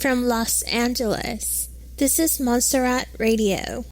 from Los Angeles. This is Montserrat Radio.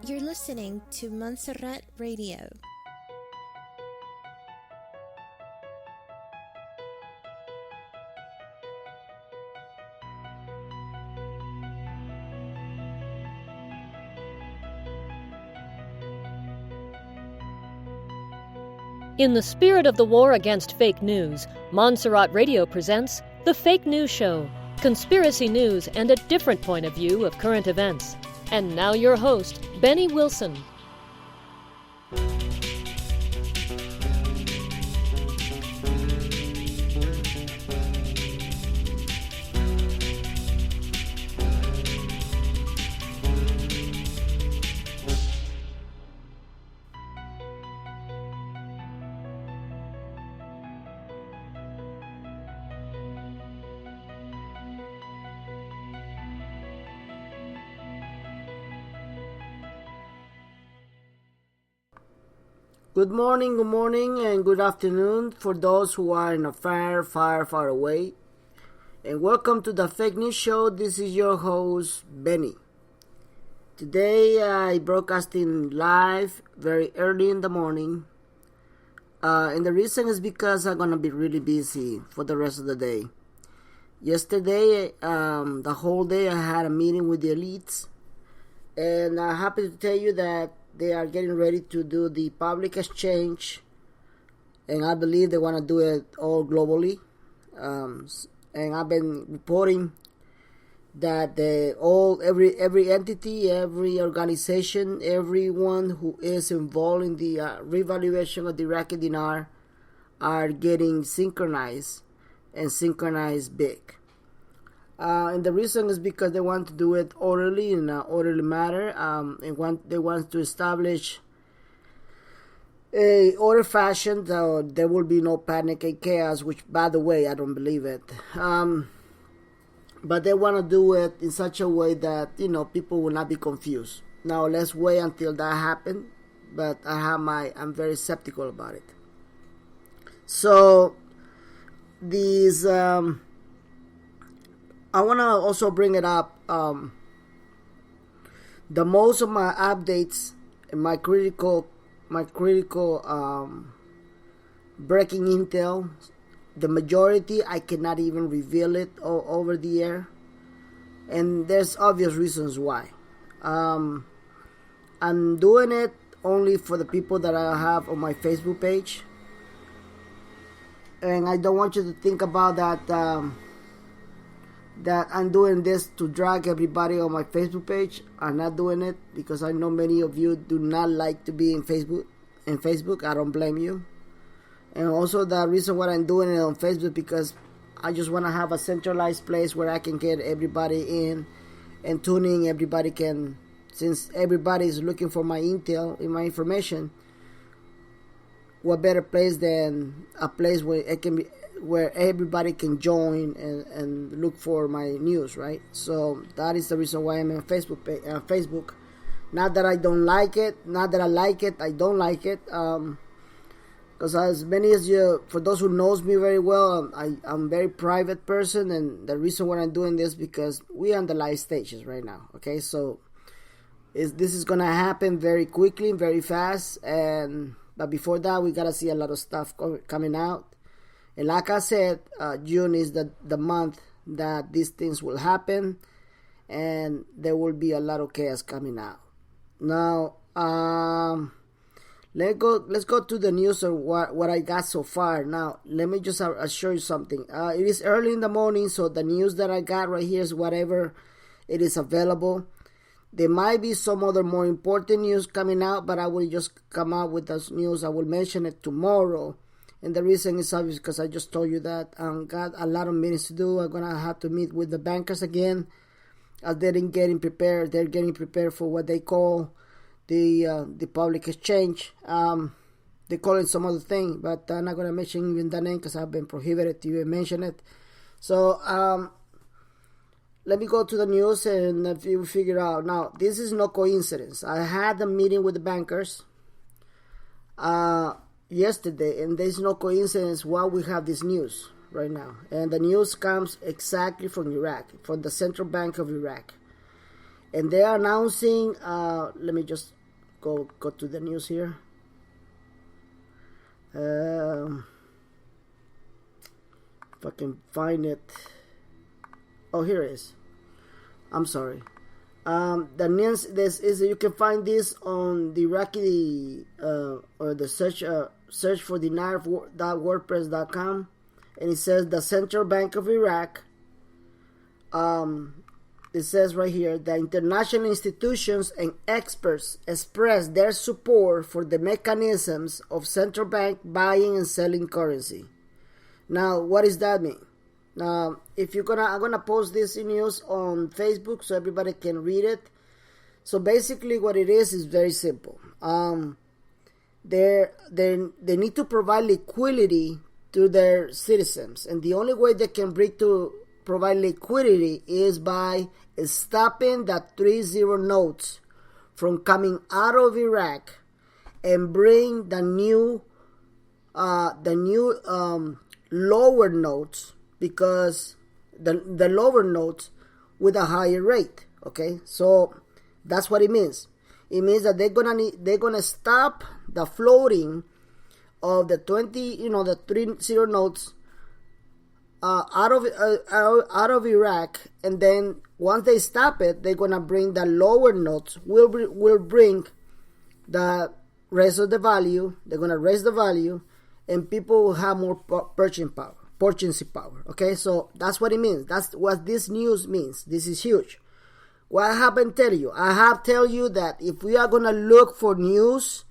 You're listening to Montserrat Radio. In the spirit of the war against fake news, Montserrat Radio presents The Fake News Show, conspiracy news and a different point of view of current events. And now your host, Benny Wilson. Good morning, and good afternoon for those who are in a far away. And welcome to the Fake News Show. This is your host, Benny. Today I broadcasting live very early in the morning. And the reason is because I'm going to be really busy for the rest of the day. Yesterday, the whole day I had a meeting with the elites. And I'm happy to tell you that they are getting ready to do the public exchange, and I believe they want to do it all globally. And I've been reporting that every entity, every organization, everyone who is involved in the revaluation of the Iraqi dinar are getting synchronized big. And the reason is because they want to do it orderly, in an orderly manner. They want to establish a order fashion, so there will be no panic and chaos, which, by the way, I don't believe it. But they want to do it in such a way that, people will not be confused. Now, let's wait until that happens, but I'm very skeptical about it. So these I want to also bring it up. The most of my updates and my critical breaking intel, the majority I cannot even reveal it over the air, and there's obvious reasons why. I'm doing it only for the people that I have on my Facebook page, and I don't want you to think about that that I'm doing this to drag everybody on my Facebook page. I'm not doing it because I know many of you do not like to be in Facebook. I don't blame you. And also the reason why I'm doing it on Facebook, because I just want to have a centralized place where I can get everybody in and tuning. Everybody can, since everybody is looking for my intel and my information, what better place than a place where it can be, where everybody can join and look for my news, right? So that is the reason why I'm on Facebook. Not that I don't like it, not that I like it, I don't like it. Because as many as you, for those who knows me very well, I'm a very private person, and the reason why I'm doing this because we're on the live stages right now. Okay, so this is gonna happen very quickly, very fast, but before that, we gotta see a lot of stuff coming out. And like I said, June is the month that these things will happen, and there will be a lot of chaos coming out. Now, let's go to the news of what I got so far. Now, let me just assure you something. It is early in the morning, so the news that I got right here is whatever it is available. There might be some other more important news coming out, but I will just come out with this news. I will mention it tomorrow. And the reason is obvious because I just told you that I got a lot of meetings to do. I'm going to have to meet with the bankers again as they're getting prepared. They're getting prepared for what they call the public exchange. They call it some other thing, but I'm not going to mention even that name because I've been prohibited to even mention it. So let me go to the news and if you figure out. Now, this is no coincidence. I had a meeting with the bankers yesterday, and there's no coincidence why we have this news right now. And the news comes exactly from Iraq, from the Central Bank of Iraq. And they are announcing, let me just go to the news here. If I can find it. Oh, here it is. I'm sorry. The news, this is, you can find this on the Iraqi or the search for dinar.wordpress.com, and it says the Central Bank of Iraq. It says right here that international institutions and experts express their support for the mechanisms of central bank buying and selling currency. Now, what does that mean? Now, if I'm gonna post this news on Facebook so everybody can read it. So basically, what it is very simple. They need to provide liquidity to their citizens, and the only way they can provide liquidity is by stopping the 3-0 notes from coming out of Iraq and bring the new lower notes, because the lower notes with a higher rate. Okay, so that's what it means. It means that they're gonna stop the floating of the 3-0 notes out of Iraq, and then once they stop it, they're gonna bring the lower notes. Will bring the rest of the value. They're gonna raise the value, and people will have more purchasing power. Okay, so that's what it means. That's what this news means. This is huge. What I haven't tell you? I have tell you that if we are gonna look for news,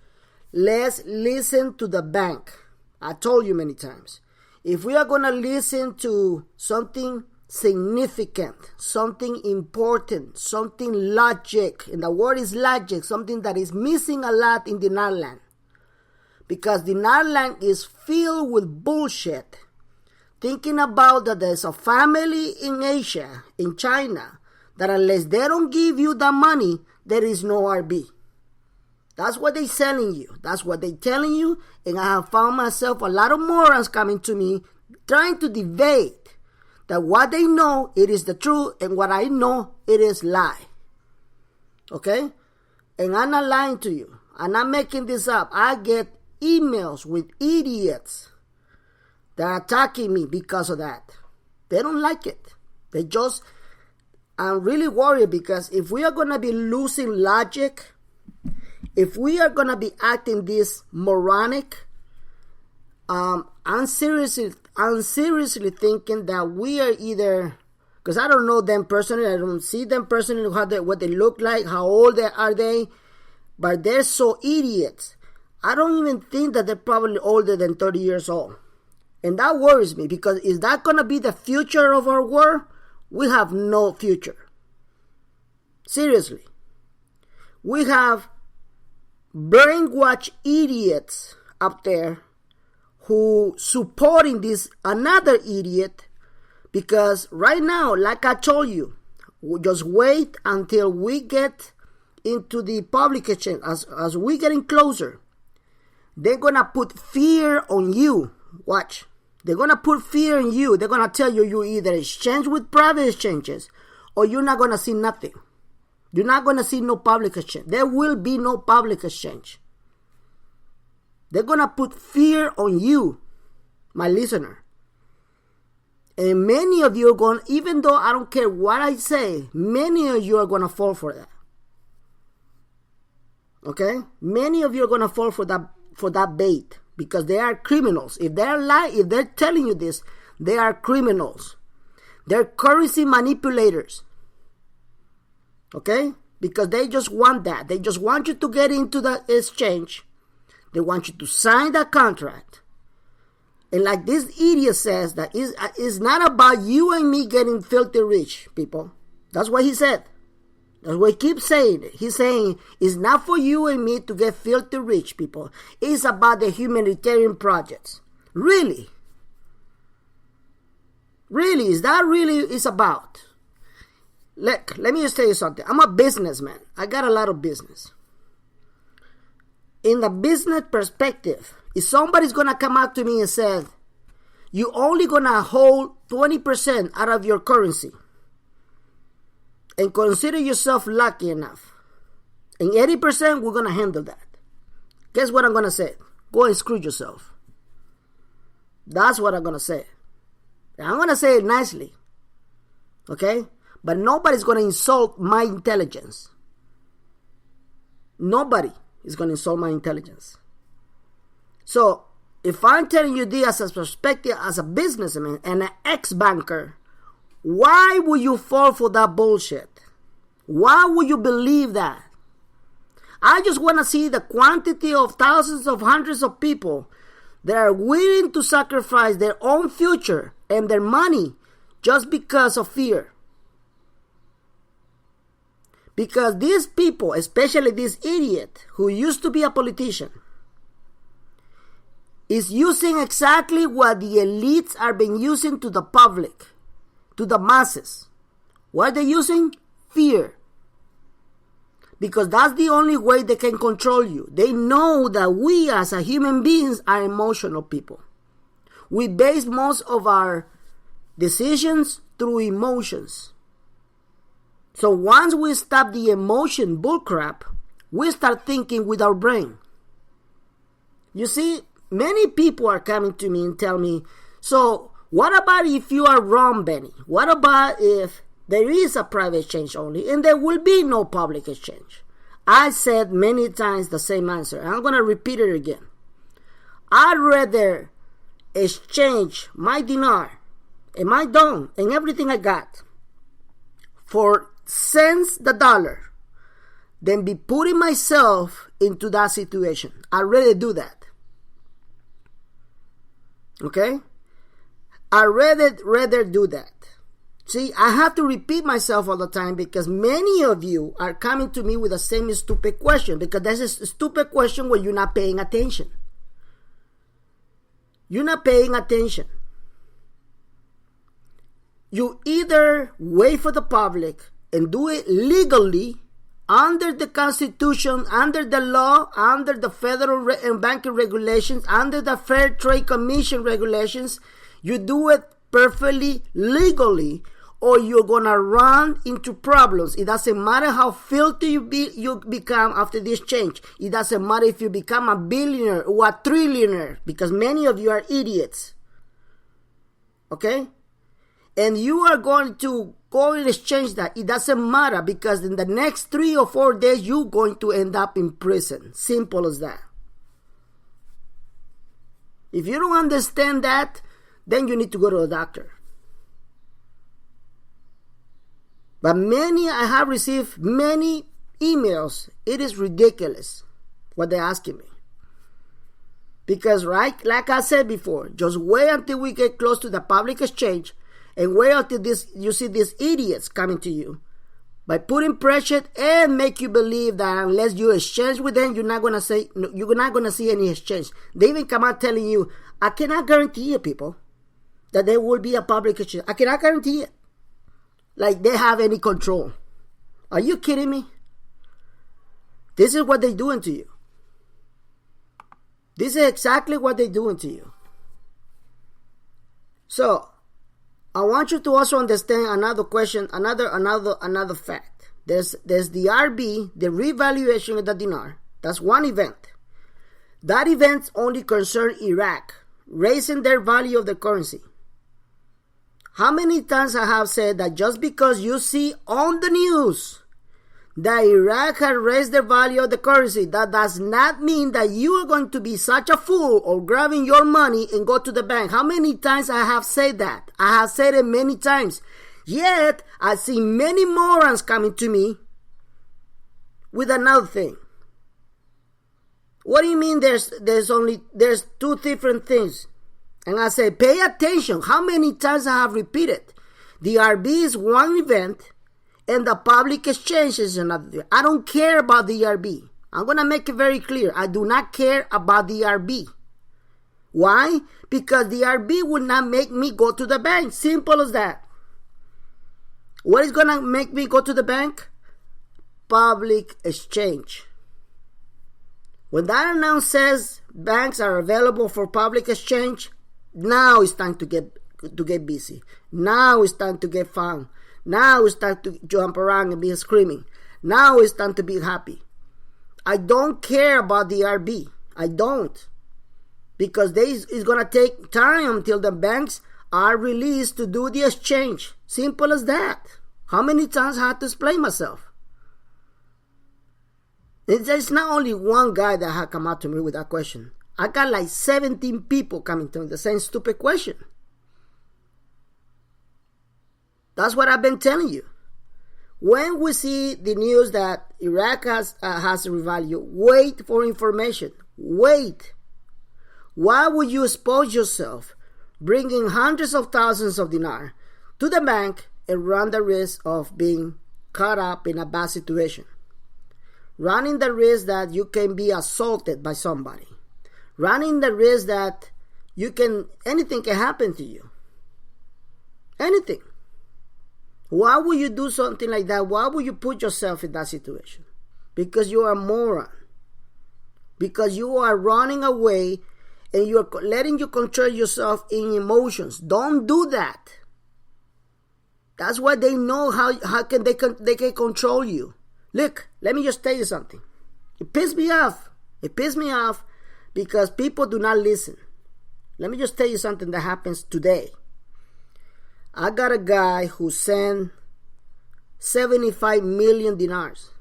let's listen to the bank. I told you many times. If we are gonna listen to something significant, something important, something logic, and the word is logic, something that is missing a lot in dinar land, because dinar land is filled with bullshit. Thinking about that there's a family in Asia, in China, that unless they don't give you the money, there is no RB. That's what they're selling you. That's what they're telling you. And I have found myself a lot of morons coming to me trying to debate that what they know, it is the truth, and what I know, it is lie. Okay? And I'm not lying to you. I'm not making this up. I get emails with idiots that are attacking me because of that. They don't like it. I'm really worried because if we are going to be losing logic, if we are going to be acting this moronic, I'm seriously thinking that we are either, because I don't know them personally, I don't see them personally, what they look like, how old are they, but they're so idiots. I don't even think that they're probably older than 30 years old. And that worries me, because is that going to be the future of our world? We have no future. Seriously. We have brainwashed idiots up there who supporting this another idiot, because right now, like I told you, just wait until we get into the public exchange. As we getting closer, they're going to put fear on you. Watch. They're going to put fear in you. They're going to tell you you either exchange with private exchanges or you're not going to see nothing. You're not going to see no public exchange. There will be no public exchange. They're going to put fear on you, my listener. And many of you are going, even though I don't care what I say, many of you are going to fall for that. Okay? Many of you are going to fall for that bait, because they are criminals. If they're telling you this, they are criminals. They're currency manipulators. Okay? Because they just want that. They just want you to get into the exchange. They want you to sign that contract. And like this idiot says, that it's not about you and me getting filthy rich, people. That's what he said. That's what he keeps saying. He's saying it's not for you and me to get filthy rich, people. It's about the humanitarian projects. Really? Really? Is that really it's about? Look, let me just tell you something. I'm a businessman. I got a lot of business. In the business perspective, if somebody's going to come out to me and say, you're only going to hold 20% out of your currency and consider yourself lucky enough, and 80% we're going to handle that. Guess what I'm going to say? Go and screw yourself. That's what I'm going to say. And I'm going to say it nicely. Okay? But nobody's going to insult my intelligence. Nobody is going to insult my intelligence. So, if I'm telling you this as a perspective, as a businessman and an ex-banker, why would you fall for that bullshit? Why would you believe that? I just want to see the quantity of thousands of hundreds of people that are willing to sacrifice their own future and their money just because of fear. Because these people, especially this idiot who used to be a politician, is using exactly what the elites are being using to the public, to the masses. What are they using? Fear. Because that's the only way they can control you. They know that we as a human beings are emotional people. We base most of our decisions through emotions. So once we stop the emotion bullcrap, we start thinking with our brain. You see, many people are coming to me and tell me, so what about if you are wrong, Benny? What about if there is a private exchange only and there will be no public exchange? I said many times the same answer. I'm going to repeat it again. I'd rather exchange my dinar and my dong and everything I got for cents the dollar than be putting myself into that situation. I'd rather do that. Okay? I'd rather do that. See, I have to repeat myself all the time because many of you are coming to me with the same stupid question, because that's a stupid question where you're not paying attention. You're not paying attention. You either wait for the public and do it legally, under the Constitution, under the law, under the federal and banking regulations, under the Fair Trade Commission regulations. You do it perfectly legally, or you're gonna run into problems. It doesn't matter how filthy you become after this change. It doesn't matter if you become a billionaire or a trillionaire, because many of you are idiots. Okay? And you are going to go and exchange that. It doesn't matter, because in the next 3 or 4 days, you're going to end up in prison. Simple as that. If you don't understand that, then you need to go to a doctor. But I have received many emails. It is ridiculous what they're asking me. Because, right, like I said before, just wait until we get close to the public exchange, and wait until you see these idiots coming to you by putting pressure and make you believe that unless you exchange with them, you're not gonna see any exchange. They even come out telling you, I cannot guarantee you, people, that there will be a public exchange. I cannot guarantee it. Like they have any control. Are you kidding me? This is what they're doing to you. This is exactly what they're doing to you. So, I want you to also understand another question, another fact. There's the RB, the revaluation of the dinar. That's one event. That event only concerns Iraq, raising their value of the currency. How many times I have said that just because you see on the news that Iraq has raised the value of the currency, that does not mean that you are going to be such a fool or grabbing your money and go to the bank. How many times I have said that? I have said it many times. Yet, I see many morons coming to me with another thing. What do you mean there's two different things? And I say, pay attention. How many times I have repeated? The RB is one event, and the public exchange is another. I don't care about the RB. I'm going to make it very clear. I do not care about the RB. Why? Because the RB will not make me go to the bank. Simple as that. What is going to make me go to the bank? Public exchange. When that announcement says banks are available for public exchange, now it's time to get busy. Now it's time to get fun. Now it's time to jump around and be screaming. Now it's time to be happy. I don't care about the RB. I don't. Because it's going to take time until the banks are released to do the exchange. Simple as that. How many times I had to explain myself? There's not only one guy that had come out to me with that question. I got like 17 people coming to me with the same stupid question. That's what I've been telling you. When we see the news that Iraq has a revalue, wait for information. Wait. Why would you expose yourself bringing hundreds of thousands of dinar to the bank and run the risk of being caught up in a bad situation? Running the risk that you can be assaulted by somebody. Running the risk that anything can happen to you. Anything. Why would you do something like that? Why would you put yourself in that situation? Because you are a moron. Because you are running away and you're letting you control yourself in emotions. Don't do that. That's why they know how they can control you. Look, let me just tell you something. It pissed me off. It pissed me off because people do not listen. Let me just tell you something that happens today. I got a guy who sent 75 million dinars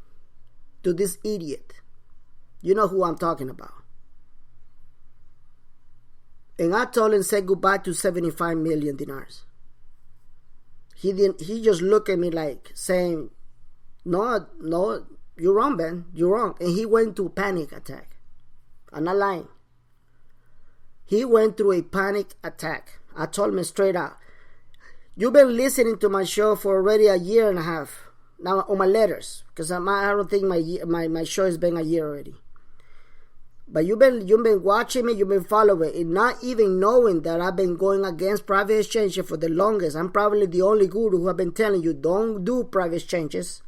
to this idiot. You know who I'm talking about. And I told him say goodbye to 75 million dinars. He just looked at me like saying, No, you're wrong, Ben. You're wrong. And he went through a panic attack. I'm not lying. He went through a panic attack. I told him straight out. You've been listening to my show for already a year and a half. Now on my letters. Because I don't think my show has been a year already. But you've been watching me, you've been following, and not even knowing that I've been going against private exchanges for the longest. I'm probably the only guru who have been telling you, don't do private exchanges.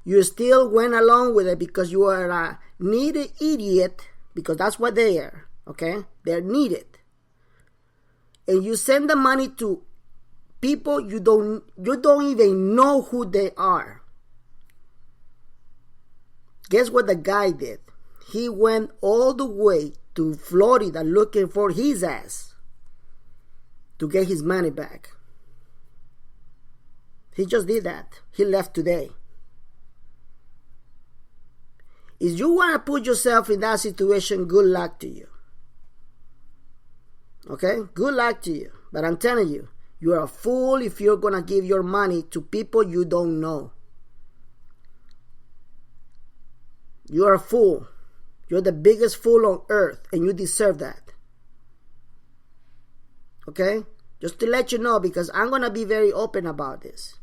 You still went along with it because you are a needed idiot, because that's what they are, okay? They're needed. And you send the money to people you don't even know who they are. Guess what the guy did? He went all the way to Florida looking for his ass to get his money back. He just did that. He left today. If you want to put yourself in that situation, good luck to you. Okay? Good luck to you. But I'm telling you, you are a fool if you're going to give your money to people you don't know. You are a fool. You're the biggest fool on earth, and you deserve that. Okay? Just to let you know, because I'm going to be very open about this.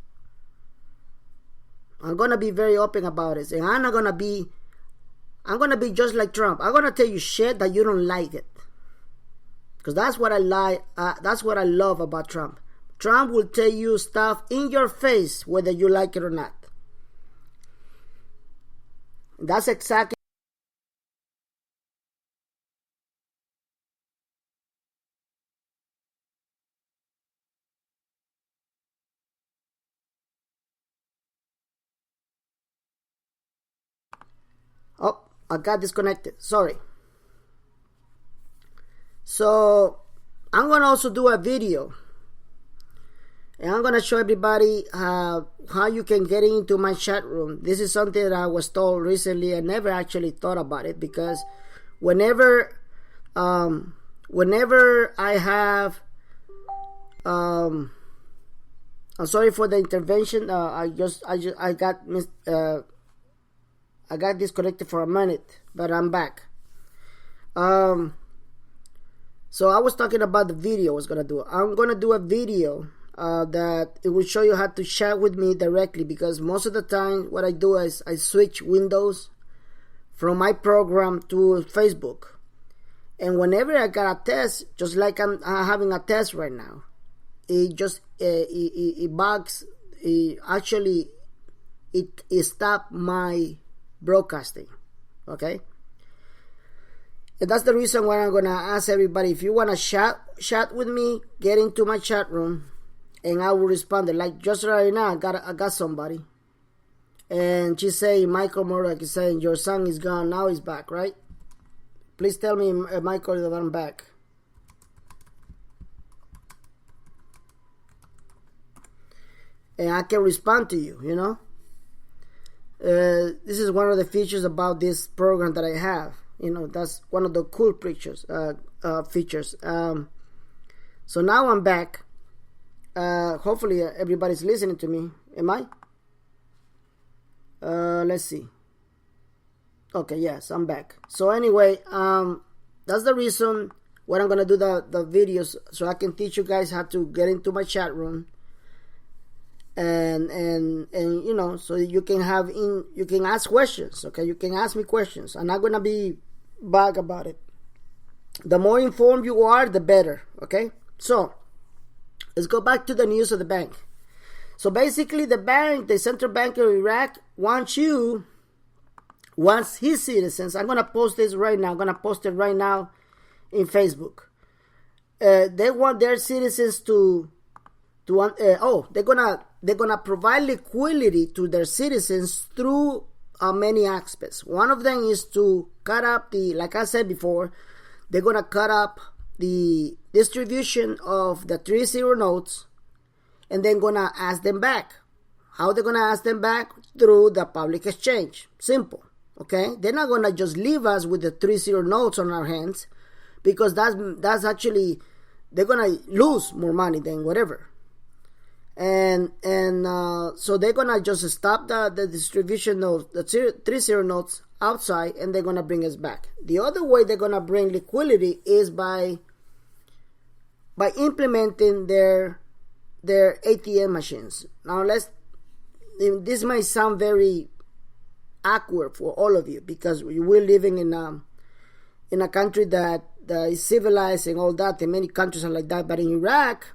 I'm going to be very open about this. And I'm going to be just like Trump. I'm going to tell you shit that you don't like it. Because that's what I like. That's what I love about Trump. Trump will tell you stuff in your face, whether you like it or not. That's exactly. Oh, I got disconnected. Sorry. So, I'm going to also do a video. And I'm going to show everybody how you can get into my chat room. This is something that I was told recently. I never actually thought about it, because whenever I have... I'm sorry for the intervention. I got disconnected for a minute, but I'm back. So I was talking about the video I was gonna do. I'm gonna do a video that it will show you how to chat with me directly, because most of the time what I do is I switch windows from my program to Facebook, and whenever I got a test, just like I'm having a test right now, it bugs. It stopped my broadcasting. Okay, and that's the reason why I'm gonna ask everybody, if you wanna chat with me, get into my chat room, and I will respond. Like just right now, I got somebody, and she's saying, Michael Murdoch is saying your son is gone, now he's back, right? Please tell me, Michael, that I'm back. And I can respond to you, you know. This is one of the features about this program that I have. You know, that's one of the cool features. So now I'm back. Hopefully everybody's listening to me. Am I? Let's see. Okay, yes, I'm back. So anyway, that's the reason why I'm gonna do the videos, so I can teach you guys how to get into my chat room. And you know, so you can ask questions. Okay, you can ask me questions. I'm not gonna be vague about it. The more informed you are, the better. Okay, so let's go back to the news of the bank. So basically, the central bank of Iraq wants his citizens. I'm gonna post this right now. I'm gonna post it right now in Facebook. They want their citizens they're gonna provide liquidity to their citizens through many aspects. One of them is to cut up like I said before, they're gonna cut up the distribution of the 3-0 notes, and then gonna ask them back. How they're gonna ask them back? Through the public exchange. Simple. Okay, they're not gonna just leave us with the 3-0 notes on our hands, because that's actually, they're gonna lose more money than whatever. And so they're gonna just stop the distribution of the 3-0 notes outside, and they're gonna bring us back. The other way they're gonna bring liquidity is by implementing their ATM machines. Now this might sound very awkward for all of you, because we're living in a country that is civilized and all that, and many countries are like that, but in Iraq,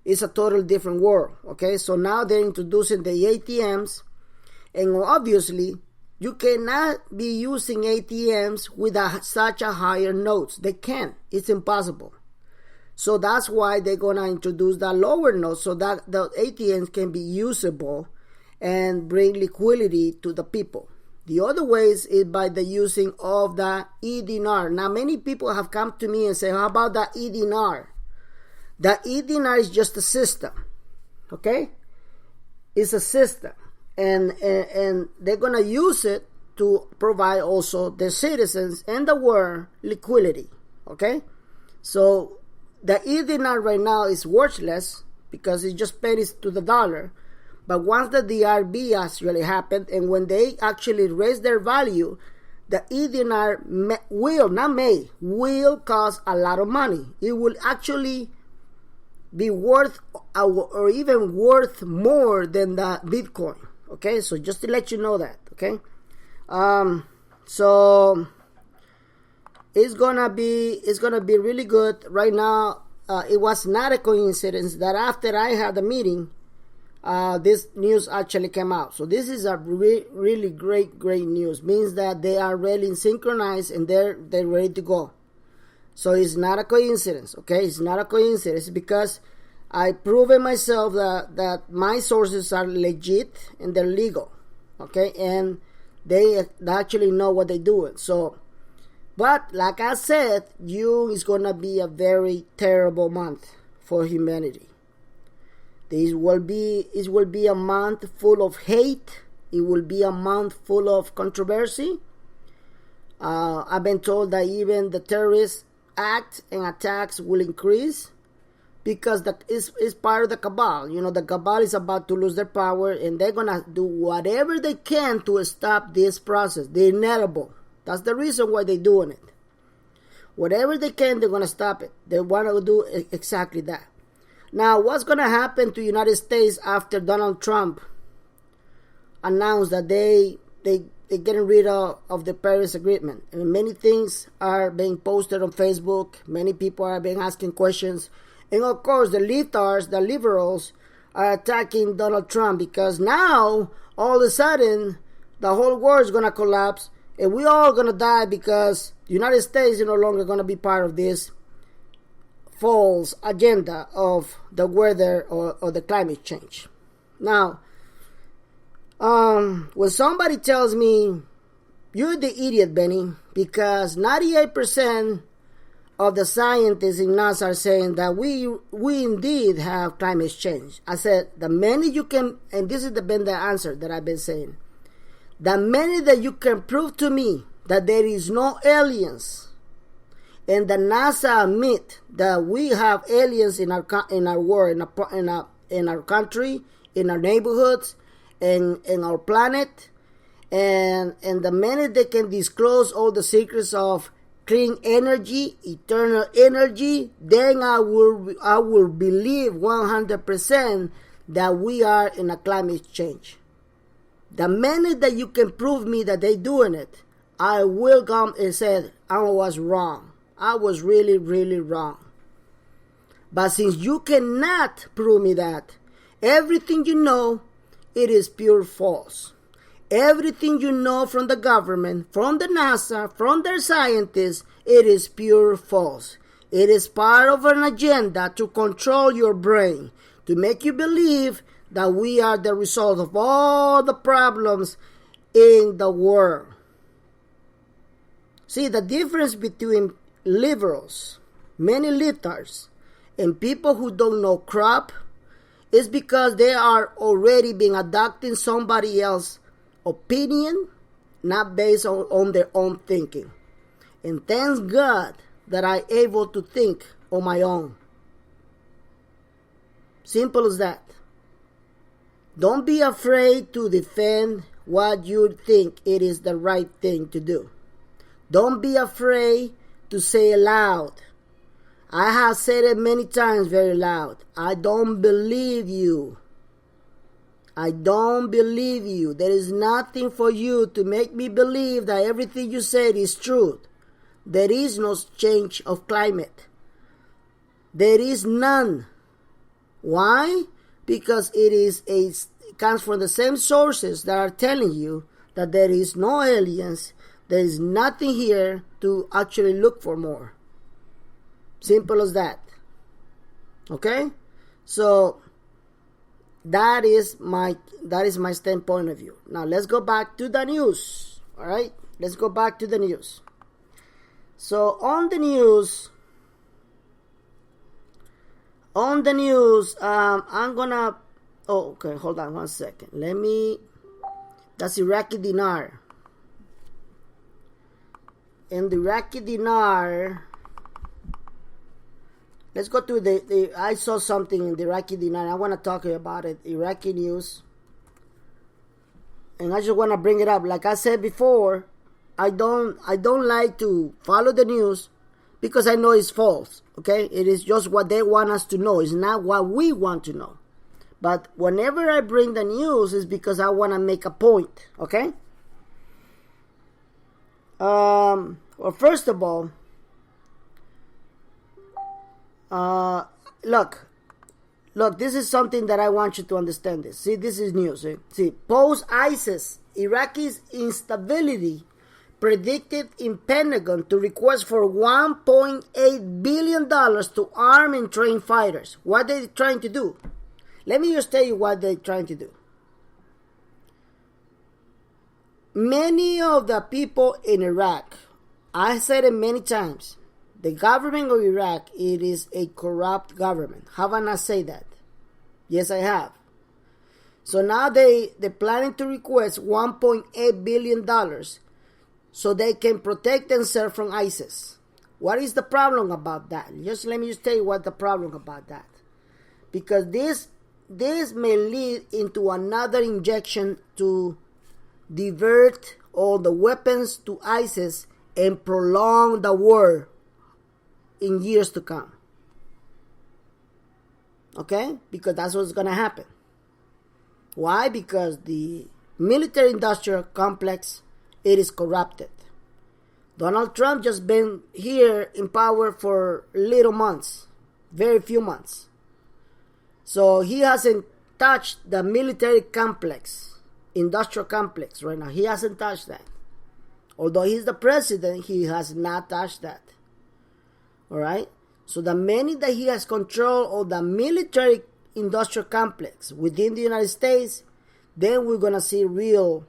it's a totally different world. Okay, so now they're introducing the ATMs, And obviously, you cannot be using ATMs with such a higher notes. They can't. It's impossible. So that's why they're going to introduce the lower notes so that the ATMs can be usable and bring liquidity to the people. The other ways is by the using of the e-dinar. Now, many people have come to me and say, how about the e-dinar? The e-dinar is just a system, okay? It's a system. And they're going to use it to provide also the citizens and the world liquidity, okay? So the e-dinar right now is worthless because it just pays to the dollar. But once the DRB actually happened, and when they actually raise their value, the e-dinar will cost a lot of money. It will actually be worth or even worth more than the Bitcoin. Okay, so just to let you know that. Okay, so it's gonna be really good. Right now, it was not a coincidence that after I had the meeting, this news actually came out. So this is a really great news. Means that they are really synchronized and they're ready to go. So it's not a coincidence, okay? It's not a coincidence because I proven myself that my sources are legit and they're legal, okay? And they actually know what they're doing. So, but like I said, June is gonna be a very terrible month for humanity. It will be a month full of hate. It will be a month full of controversy. I've been told that even the terrorist act and attacks will increase because it's part of the cabal. You know, the cabal is about to lose their power and they're going to do whatever they can to stop this process. The inevitable. That's the reason why they're doing it. Whatever they can, they're going to stop it. They want to do exactly that. Now, what's going to happen to the United States after Donald Trump announced that they're getting rid of the Paris Agreement? And many things are being posted on Facebook. Many people are being asking questions. And of course, the leftards, the liberals, are attacking Donald Trump because now, all of a sudden, the whole world is going to collapse. And we're all going to die because the United States is no longer going to be part of this false agenda of the weather or the climate change. Now, when somebody tells me, you're the idiot, Benny, because 98% of the scientists in NASA are saying that we indeed have climate change. I said, the minute you can, and this has been the answer that I've been saying, the minute that you can prove to me that there is no aliens, and the NASA admit that we have aliens in our world, in our country, in our neighborhoods, in our planet, and the minute they can disclose all the secrets of clean energy, eternal energy, then I will believe 100% that we are in a climate change. The minute that you can prove me that they're doing it, I will come and say I was wrong. I was really, really wrong. But since you cannot prove me that, everything you know, it is pure false. Everything you know from the government, from the NASA, from their scientists, it is pure false. It is part of an agenda to control your brain, to make you believe that we are the result of all the problems in the world. See, the difference between liberals, many leftards, and people who don't know crap is because they are already being adopting somebody else's opinion, not based on their own thinking. And thanks God that I'm able to think on my own. Simple as that. Don't be afraid to defend what you think it is the right thing to do. Don't be afraid to say it loud. I have said it many times very loud. I don't believe you. I don't believe you. There is nothing for you to make me believe that everything you said is true. There is no change of climate. There is none. Why? Because it is a comes from the same sources that are telling you that there is no aliens, there is nothing here to actually look for more. Simple as that. Okay? So that is my standpoint of view. Now let's go back to the news. All right? Let's go back to the news. So on the news, I'm gonna. Oh, okay. Hold on 1 second. That's Iraqi dinar. And the Iraqi dinar. Let's go to the. I saw something in the Iraqi dinar. I want to talk about it. Iraqi news. And I just want to bring it up. Like I said before, I don't like to follow the news because I know it's false. Okay, it is just what they want us to know. It's not what we want to know. But whenever I bring the news, it's because I want to make a point. Okay. Well, first of all, look. This is something that I want you to understand. This. See, this is news. See, post ISIS, Iraqi's instability predicted in Pentagon to request for $1.8 billion to arm and train fighters. What are they trying to do? Let me just tell you what they're trying to do. Many of the people in Iraq, I said it many times, the government of Iraq, it is a corrupt government. Haven't I said that? Yes, I have. So now they're planning to request $1.8 billion so they can protect themselves from ISIS. What is the problem about that? Let me tell you what the problem about that. Because this may lead into another injection to divert all the weapons to ISIS and prolong the war in years to come. Okay? Because that's what's going to happen. Why? Because the military-industrial complex, it is corrupted. Donald Trump just been here in power for little months. Very few months. So he hasn't touched the military complex, industrial complex right now. He hasn't touched that. Although he's the president, he has not touched that. Alright? So the minute that he has control of the military industrial complex within the United States, then we're going to see real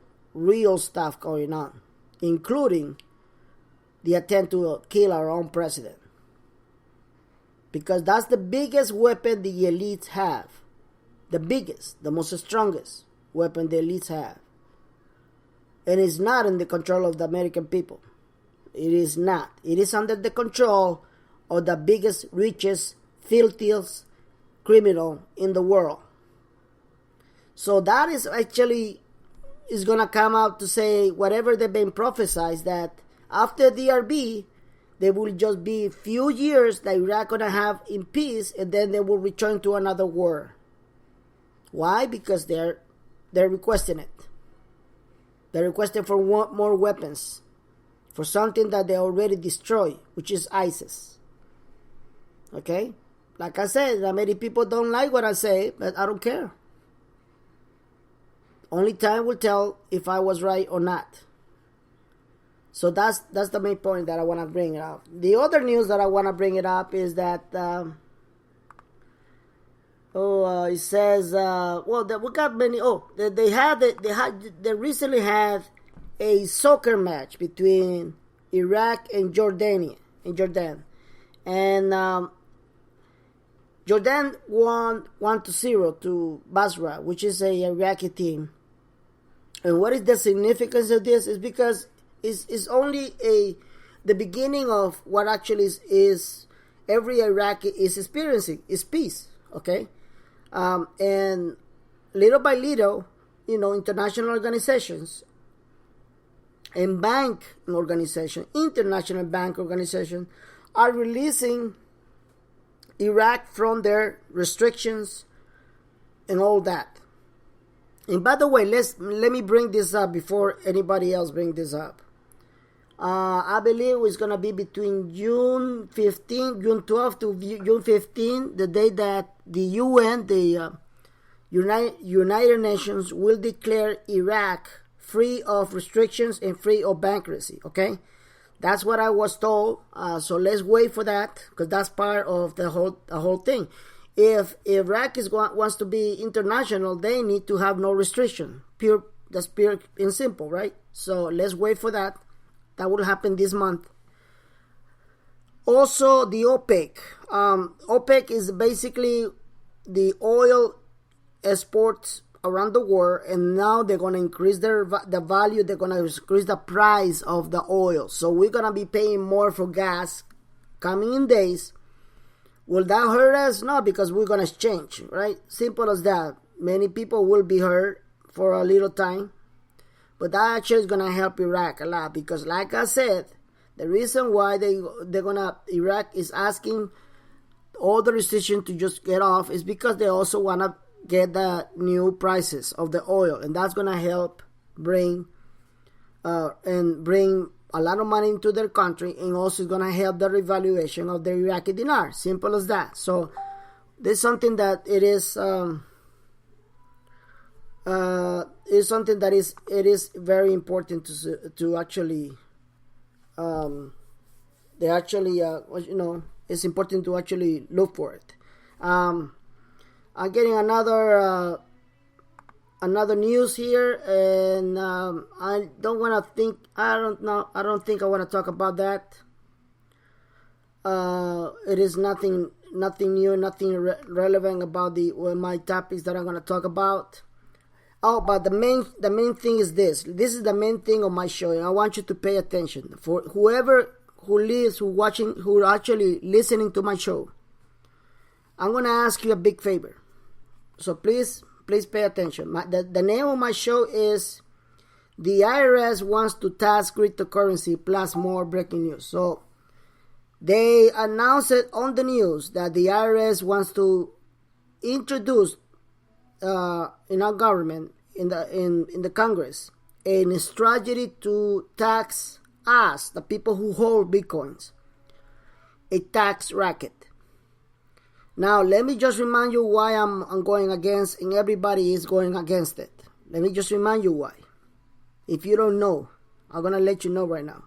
stuff going on, including the attempt to kill our own president. Because that's the biggest weapon the elites have. The biggest, the most strongest weapon the elites have. And it's not in the control of the American people. It is not. It is under the control of the biggest, richest, filthiest criminal in the world. So that is actually is going to come out to say whatever they've been prophesied, that after DRB, there will just be a few years that Iraq going to have in peace, and then they will return to another war. Why? Because they're requesting it. They're requesting for more weapons, for something that they already destroyed, which is ISIS. Okay? Like I said, many people don't like what I say, but I don't care. Only time will tell if I was right or not. So that's the main point that I want to bring it up. The other news that I want to bring it up is that it says we got many. They recently had a soccer match between Iraq and Jordan, and Jordan won 1-0 to Basra, which is a Iraqi team. And what is the significance of this? Is because it's only the beginning of what actually is every Iraqi is experiencing, is peace. Okay, and little by little, international organizations and international bank organizations are releasing Iraq from their restrictions and all that. And by the way, let me bring this up before anybody else bring this up. I believe it's going to be between June 12 to June 15, the day that the UN, the United Nations will declare Iraq free of restrictions and free of bankruptcy. Okay, that's what I was told. So let's wait for that, because that's part of the whole thing. If Iraq wants to be international, they need to have no restriction. That's pure and simple, right? So let's wait for that. That will happen this month. Also, the OPEC. OPEC is basically the oil exports around the world, and now they're going to increase the value. They're going to increase the price of the oil. So we're going to be paying more for gas coming in days. Will that hurt us? No, because we're going to exchange, right? Simple as that. Many people will be hurt for a little time, but that actually is going to help Iraq a lot, because like I said, the reason why Iraq is asking all the restrictions to just get off is because they also want to get the new prices of the oil, and that's going to help bring a lot of money into their country, and also is going to help the revaluation of the Iraqi dinar. Simple as that. So there's something that it is something that it is very important to actually it's important to actually look for it. I'm getting another news here, and I don't think I want to talk about that. It is nothing new, nothing relevant about my topics that I'm going to talk about. Oh, but the main thing is this. This is the main thing of my show, and I want you to pay attention. For whoever who actually listening to my show, I'm gonna ask you a big favor. So please pay attention. The name of my show is "The IRS Wants to Tax Cryptocurrency Plus More Breaking News." So they announced it on the news that the IRS wants to introduce in our government, in the Congress, a strategy to tax us, the people who hold Bitcoins, a tax racket. Now, let me just remind you why I'm going against, and everybody is going against it. Let me just remind you why. If you don't know, I'm going to let you know right now.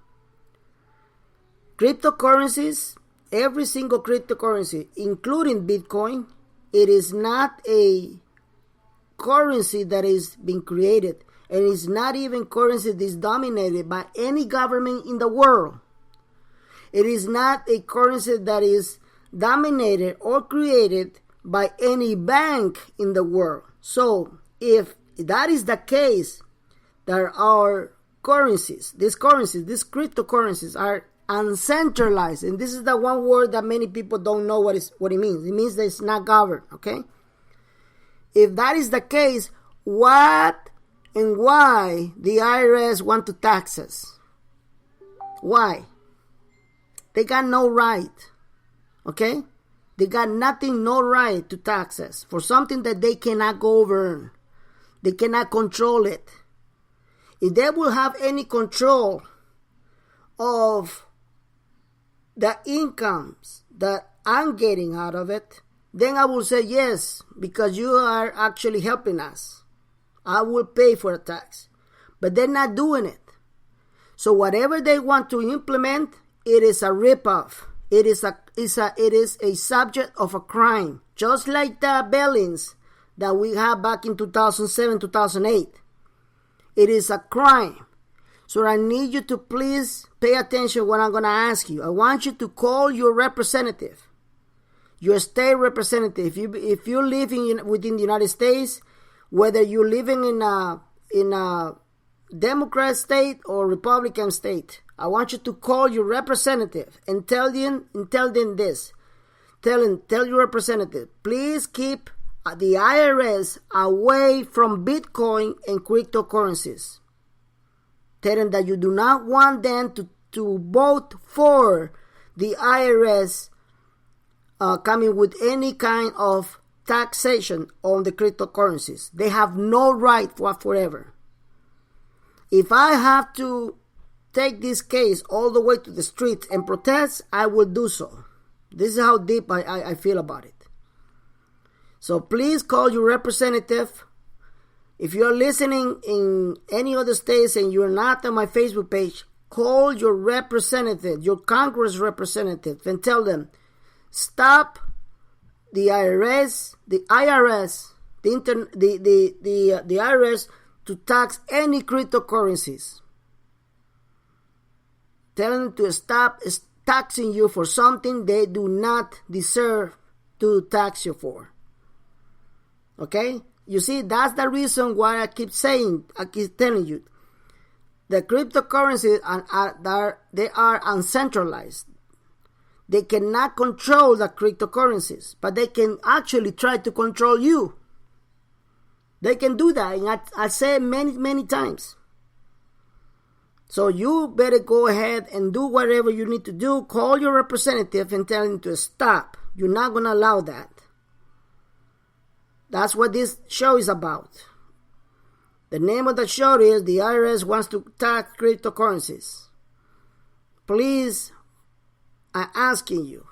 Cryptocurrencies, every single cryptocurrency, including Bitcoin, it is not a currency that is being created, and it's not even currency that is dominated by any government in the world. It is not a currency that is dominated or created by any bank in the world. So if that is the case, there are these cryptocurrencies are uncentralized, and this is the one word that many people don't know what it means. It means that it's not governed, okay? If that is the case, what and why the IRS want to tax us? Why? They got no right, okay? They got no right to tax us for something that they cannot govern. They cannot control it. If they will have any control of the incomes that I'm getting out of it, then I will say yes, because you are actually helping us. I will pay for a tax. But they're not doing it. So whatever they want to implement, it is a ripoff. It is a subject of a crime. Just like the bail-ins that we had back in 2007, 2008. It is a crime. So I need you to please pay attention to what I'm going to ask you. I want you to call your representative, your state representative. If you live within the United States, whether you're living in a Democrat state or Republican state, I want you to call your representative and tell them this. Tell your representative, please keep the IRS away from Bitcoin and cryptocurrencies. Tell them that you do not want them to vote for the IRS coming with any kind of taxation on the cryptocurrencies. They have no right whatsoever. If I have to take this case all the way to the streets and protest, I will do so. This is how deep I feel about it. So please call your representative. If you're listening in any other states and you're not on my Facebook page, call your representative, your Congress representative, and tell them, stop the IRS, the IRS to tax any cryptocurrencies. Tell them to stop taxing you for something they do not deserve to tax you for. Okay? You see, that's the reason why I keep telling you, the cryptocurrencies they are uncentralized. They cannot control the cryptocurrencies, but they can actually try to control you. They can do that, and I say many, many times. So you better go ahead and do whatever you need to do. Call your representative and tell him to stop. You're not going to allow that. That's what this show is about. The name of the show is The IRS Wants to Tax Cryptocurrencies. Please, I'm asking you,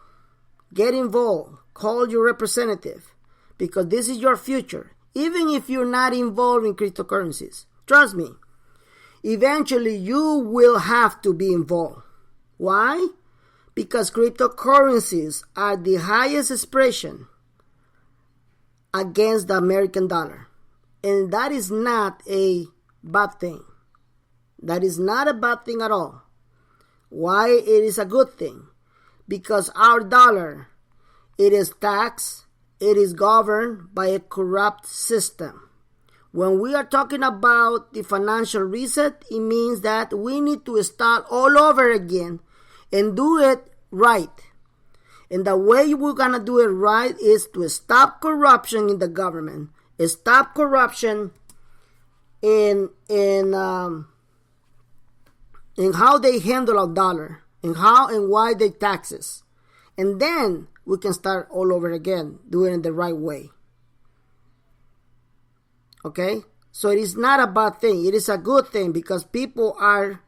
get involved. Call your representative, because this is your future. Even if you're not involved in cryptocurrencies, trust me, eventually you will have to be involved. Why? Because cryptocurrencies are the highest expression against the American dollar. And that is not a bad thing. That is not a bad thing at all. Why it is a good thing? Because our dollar, it is taxed, it is governed by a corrupt system. When we are talking about the financial reset, it means that we need to start all over again and do it right. And the way we're going to do it right is to stop corruption in the government, stop corruption in how they handle our dollar, and how and why they taxes. And then we can start all over again, doing it the right way. Okay? So it is not a bad thing. It is a good thing, because people are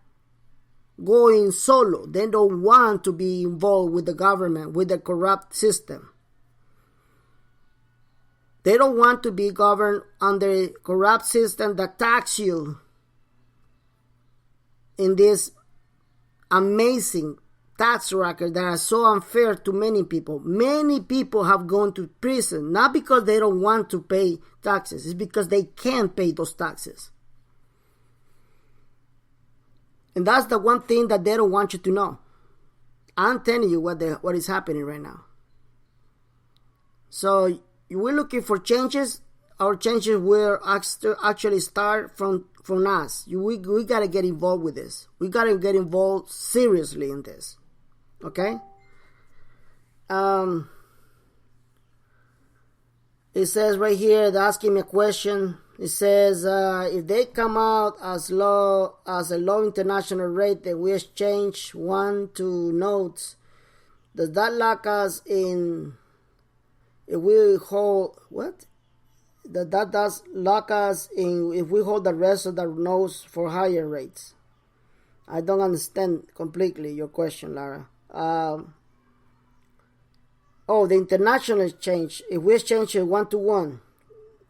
going solo. They don't want to be involved with the government, with the corrupt system. They don't want to be governed under a corrupt system that tax you in this amazing tax racket that are so unfair to many people. Many people have gone to prison, not because they don't want to pay taxes, it's because they can't pay those taxes. And that's the one thing that they don't want you to know. I'm telling you what is happening right now. So we're looking for changes. Our changes will actually start from us. We got to get involved with this. We got to get involved seriously in this. Okay? It says right here, they're asking me a question. It says, if they come out as a low international rate that we exchange 1 to notes, does that lock us in? If we hold what? That does lock us in if we hold the rest of the notes for higher rates. I don't understand completely your question, Lara. The international exchange. If we exchange it 1 to 1,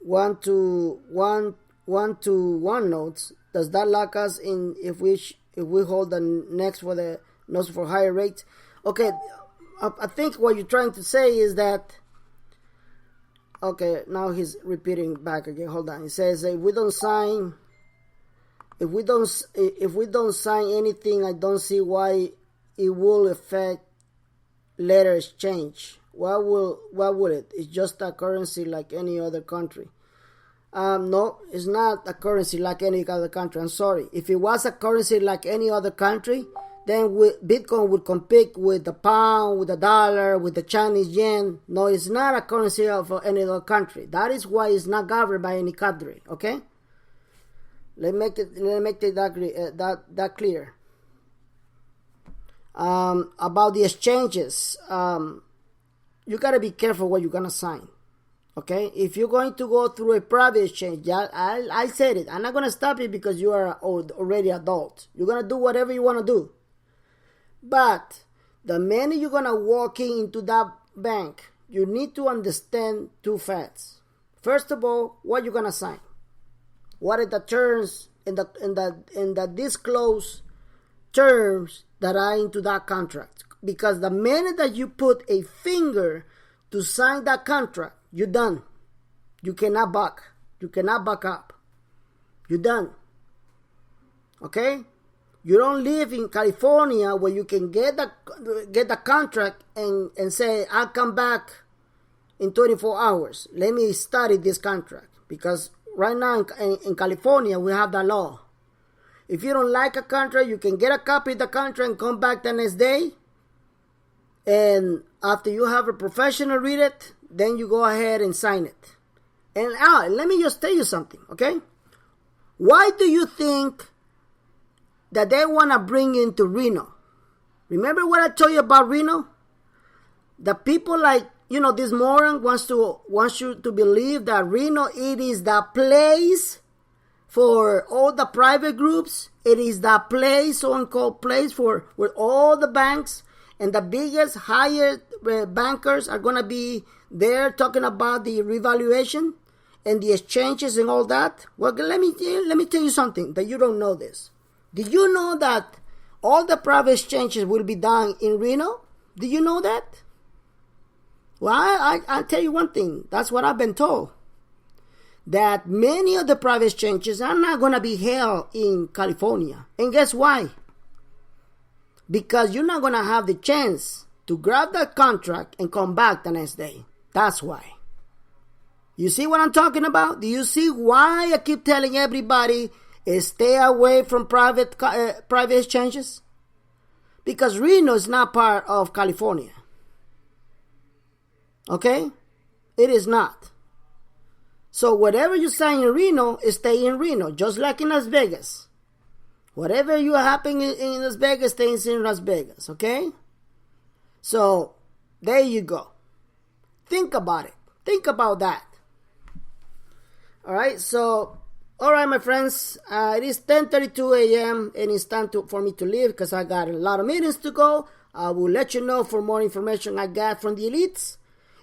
1 to 1 notes, does that lock us in if we hold the next for the notes for higher rates? Okay, I think what you're trying to say is that. Okay, now he's repeating back again. Hold on. He says if we don't sign anything, I don't see why it will affect later exchange. Why would it? It's just a currency like any other country. No, it's not a currency like any other country. I'm sorry. If it was a currency like any other country, then Bitcoin would compete with the pound, with the dollar, with the Chinese yen. No, it's not a currency of any other country. That is why it's not governed by any country. Okay? Let me make that clear. About the exchanges, you gotta be careful what you're gonna sign. Okay? If you're going to go through a private exchange, I said it. I'm not gonna stop you because you are already adult. You're gonna do whatever you wanna do. But the minute you're gonna walk into that bank, you need to understand two facts. First of all, what you're gonna sign. What are the terms in the disclosed terms that are into that contract? Because the minute that you put a finger to sign that contract, you're done. You cannot back. You cannot back up. You're done. Okay? You don't live in California where you can get the contract and say, I'll come back in 24 hours. Let me study this contract. Because right now in California, we have that law. If you don't like a contract, you can get a copy of the contract and come back the next day. And after you have a professional read it, then you go ahead and sign it. And let me just tell you something, okay? Why do you think that they want to bring you into Reno? Remember what I told you about Reno? The people like, this moron wants you to believe that Reno, it is the place for all the private groups. It is the place, so-called place where all the banks and the biggest, higher bankers are going to be there talking about the revaluation and the exchanges and all that. Well, let me tell you something that you don't know this. Did you know that all the private exchanges will be done in Reno? Did you know that? Well, I'll tell you one thing. That's what I've been told. That many of the private exchanges are not going to be held in California. And guess why? Because you're not going to have the chance to grab that contract and come back the next day. That's why. You see what I'm talking about? Do you see why I keep telling everybody stay away from private exchanges? Because Reno is not part of California. Okay? It is not. So whatever you sign in Reno, stay in Reno, just like in Las Vegas. Whatever you happen in Las Vegas, stays in Las Vegas, okay? So, there you go. Think about it. Think about that. Alright, so, alright my friends, it is 10:32 a.m. and it's time for me to leave because I got a lot of meetings to go. I will let you know for more information I got from the elites,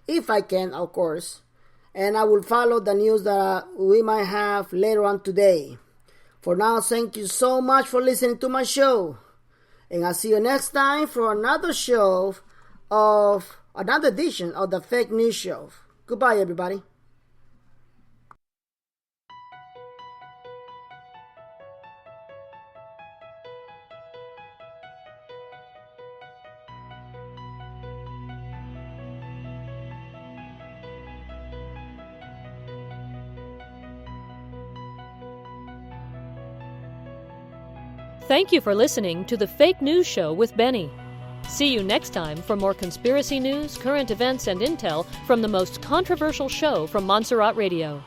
if I can, of course. And I will follow the news that we might have later on today. For now, thank you so much for listening to my show. And I'll see you next time for another edition of the Fake News Show. Goodbye, everybody. Thank you for listening to the Fake News Show with Benny. See you next time for more conspiracy news, current events, and intel from the most controversial show from Montserrat Radio.